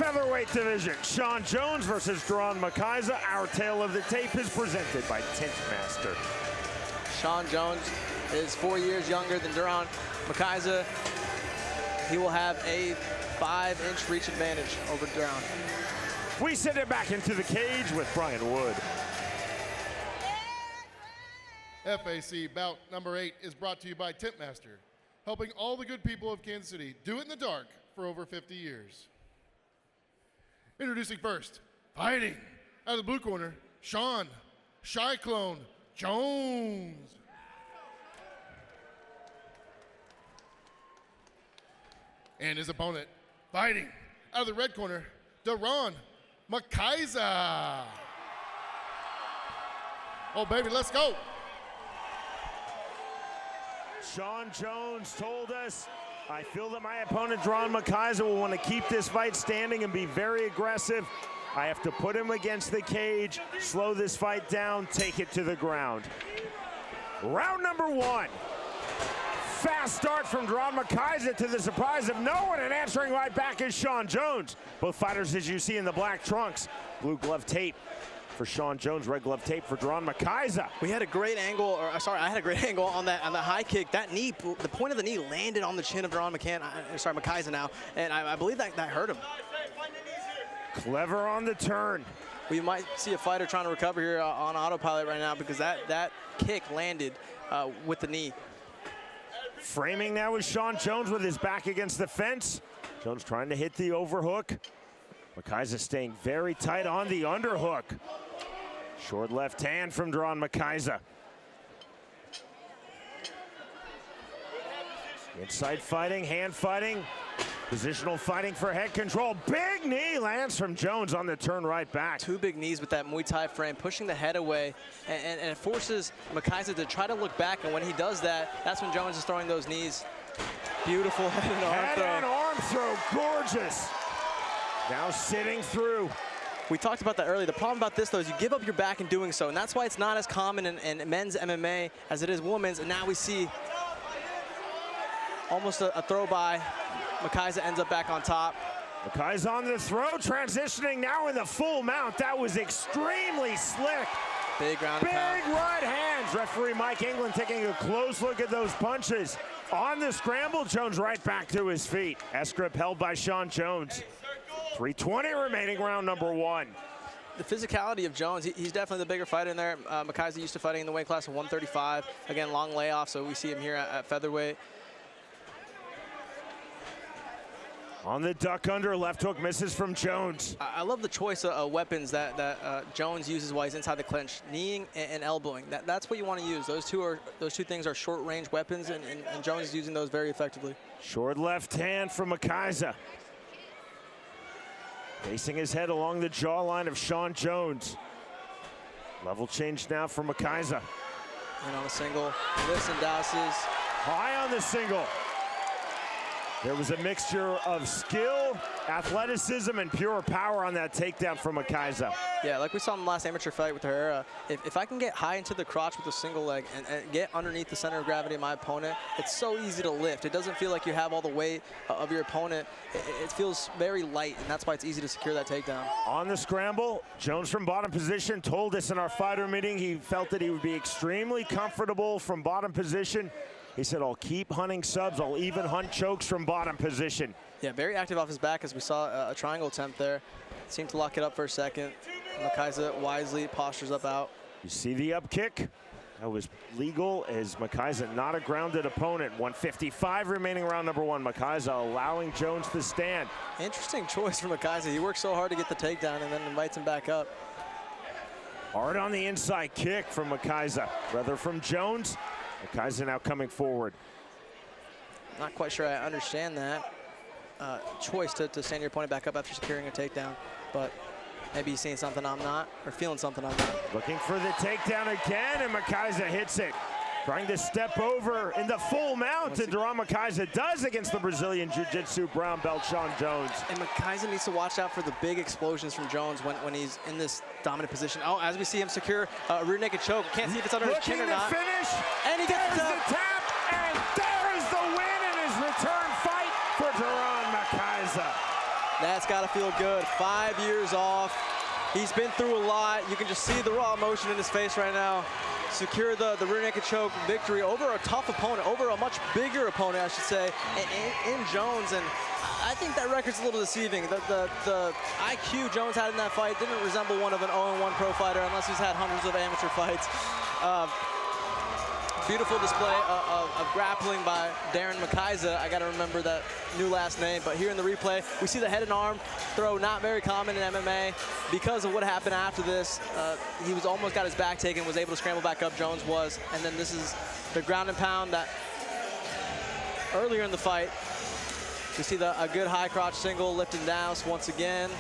featherweight division, Shaun Jones versus Daron Mccyza. Our tale of the tape is presented by Tint Master. Shaun Jones is 4 years younger than Daron Mccyza. He will have a 5-inch reach advantage over Daron. We send it back into the cage with Brian Wood. FAC bout number 8 is brought to you by Tint Master, helping all the good people of Kansas City do it in the dark for over 50 years. Introducing first, fighting out of the blue corner, Shaun Cyclone Jones. And his opponent, fighting out of the red corner, Daron McCyza. Oh baby, let's go. Shaun Jones told us, I feel that my opponent, Daron McCyza, will want to keep this fight standing and be very aggressive. I have to put him against the cage, slow this fight down, take it to the ground. Round number 1. Fast start from Daron McCyza to the surprise of no one, and answering right back is Shaun Jones. Both fighters, as you see, in the black trunks. Blue glove tape for Shaun Jones, red glove tape for Daron McCyza. We had a great angle, or sorry, I had a great angle on the high kick. That knee, the point of the knee landed on the chin of Daron McCyza now, and I believe that hurt him. Clever on the turn. We might see a fighter trying to recover here on autopilot right now because that kick landed with the knee. Framing now is Shaun Jones with his back against the fence. Jones trying to hit the overhook. McCyza staying very tight on the underhook. Short left hand from Daron McCyza. Inside fighting, hand fighting, positional fighting for head control. Big knee lands from Jones on the turn right back. 2 big knees with that Muay Thai frame, pushing the head away, and it forces McCyza to try to look back, and when he does that, that's when Jones is throwing those knees. Beautiful head and arm throw. Head and arm throw, gorgeous. Now sitting through. We talked about that earlier. The problem about this, though, is you give up your back in doing so, and that's why it's not as common in men's MMA as it is women's, and now we see almost a throw by. McCyza ends up back on top. McCyza on the throw, transitioning now in the full mount. That was extremely slick. Big ground Big and pound. right hands. Referee Mike England taking a close look at those punches. On the scramble, Jones right back to his feet. S-grip held by Shaun Jones. 3:20 remaining, round number 1. The physicality of Jones, he's definitely the bigger fighter in there. McCyza used to fighting in the weight class of 135. Again, long layoff, so we see him here at featherweight. On the duck under, left hook misses from Jones. I love the choice of weapons that Jones uses while he's inside the clinch. Kneeing and elbowing. That's what you want to use. Those two things are short-range weapons, and Jones is using those very effectively. Short left hand from McCyza. Facing his head along the jawline of Shaun Jones. Level change now for McCyza. And on a single, lifts and douses. High on the single. There was a mixture of skill, athleticism, and pure power on that takedown from McCyza. Yeah, like we saw in the last amateur fight with Herrera, if I can get high into the crotch with a single leg and get underneath the center of gravity of my opponent, it's so easy to lift. It doesn't feel like you have all the weight of your opponent. It feels very light, and that's why it's easy to secure that takedown. On the scramble, Jones from bottom position told us in our fighter meeting he felt that he would be extremely comfortable from bottom position. He said, I'll keep hunting subs, I'll even hunt chokes from bottom position. Yeah, very active off his back as we saw a triangle attempt there. Seemed to lock it up for a second. McCyza wisely postures up out. You see the up kick? That was legal as McCyza not a grounded opponent. 155 remaining, round number 1. McCyza allowing Jones to stand. Interesting choice for McCyza. He worked so hard to get the takedown and then invites him back up. Hard on the inside kick from McCyza, rather from Jones. McCyza now coming forward. Not quite sure I understand that choice to stand your opponent back up after securing a takedown, but maybe he's seeing something I'm not, or feeling something I'm not. Looking for the takedown again, and McCyza hits it. Trying to step over in the full mount, and Daron McCyza does against the Brazilian Jiu-Jitsu brown belt Shaun Jones. And McCyza needs to watch out for the big explosions from Jones when he's in this dominant position. Oh, as we see him secure a rear naked choke. Can't see if it's under his chin or not. Finish. And he gets the tap, and there is the win in his return fight for Daron McCyza. That that's got to feel good. 5 years off. He's been through a lot. You can just see the raw emotion in his face right now. Secure the rear naked choke victory over a tough opponent, over a much bigger opponent, I should say, in Jones. And I think that record's a little deceiving. The IQ Jones had in that fight didn't resemble one of an 0-1 pro fighter unless he's had hundreds of amateur fights. Beautiful display of grappling by Daron Mccyza. I got to remember that new last name. But here in the replay, we see the head and arm throw, not very common in MMA. Because of what happened after this, he was almost got his back taken, was able to scramble back up, Jones was. And then this is the ground and pound that earlier in the fight, we see a good high crotch single lifting down once again.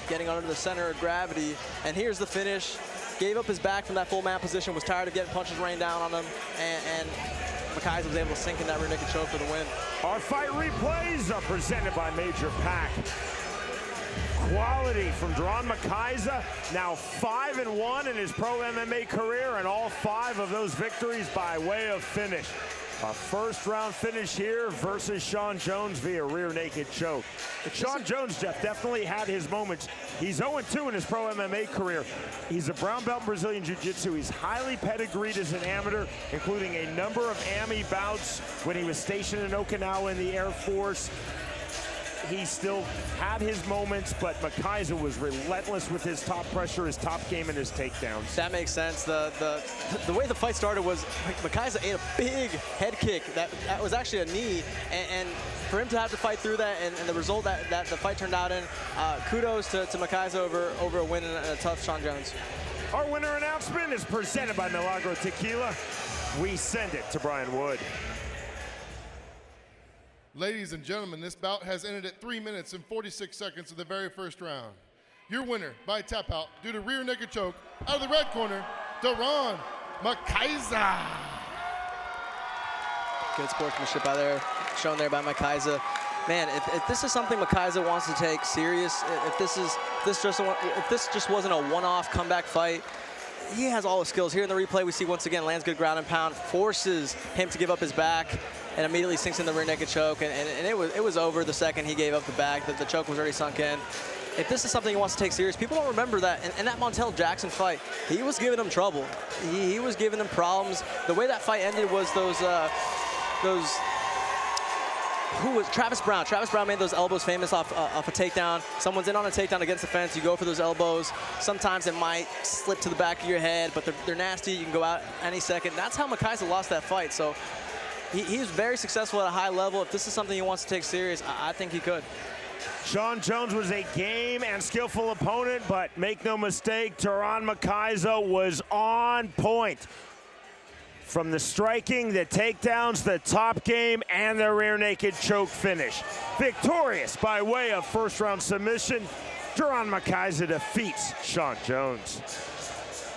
Getting under the center of gravity. And here's the finish. Gave up his back from that full man position, was tired of getting punches rained down on him, and Mccyza was able to sink in that rear naked choke for the win. Our fight replays are presented by Major Pack. Quality from Daron Mccyza, now 5-1 in his pro MMA career, and all 5 of those victories by way of finish. A first-round finish here versus Shaun Jones via rear naked choke. Shaun Jones, Jeff, definitely had his moments. He's 0-2 in his pro MMA career. He's a brown belt in Brazilian Jiu-Jitsu. He's highly pedigreed as an amateur, including a number of AMI bouts when he was stationed in Okinawa in the Air Force. He still had his moments, but Mccyza was relentless with his top pressure, his top game, and his takedowns. That makes sense. The way the fight started was Mccyza ate a big head kick that was actually a knee, and for him to have to fight through that and the result that the fight turned out in, kudos to Mccyza over a win and a tough Shaun Jones. Our winner announcement is presented by Milagro Tequila. We send it to Brian Wood. Ladies and gentlemen, this bout has ended at 3 minutes and 46 seconds of the very first round. Your winner by tap out due to rear naked choke out of the red corner, Daron Mccyza. Good sportsmanship out there, shown there by Mccyza. Man, if this is something Mccyza wants to take serious, if this just wasn't a one-off comeback fight, he has all the skills. Here in the replay, we see once again lands good ground and pound, forces him to give up his back, and immediately sinks in the rear naked choke. And it was over the second he gave up the back. The choke was already sunk in. If this is something he wants to take serious, people don't remember that. In that Montel Jackson fight, he was giving him trouble. He was giving him problems. The way that fight ended was who was Travis Brown? Travis Brown made those elbows famous off a takedown. Someone's in on a takedown against the fence. You go for those elbows. Sometimes it might slip to the back of your head, but they're nasty. You can go out any second. That's how Mccyza lost that fight. So he's very successful at a high level. If this is something he wants to take serious, I think he could. Shaun Jones was a game and skillful opponent, but make no mistake, Daron Mccyza was on point. From the striking, the takedowns, the top game, and the rear naked choke finish. Victorious by way of first round submission, Daron Mccyza defeats Shaun Jones.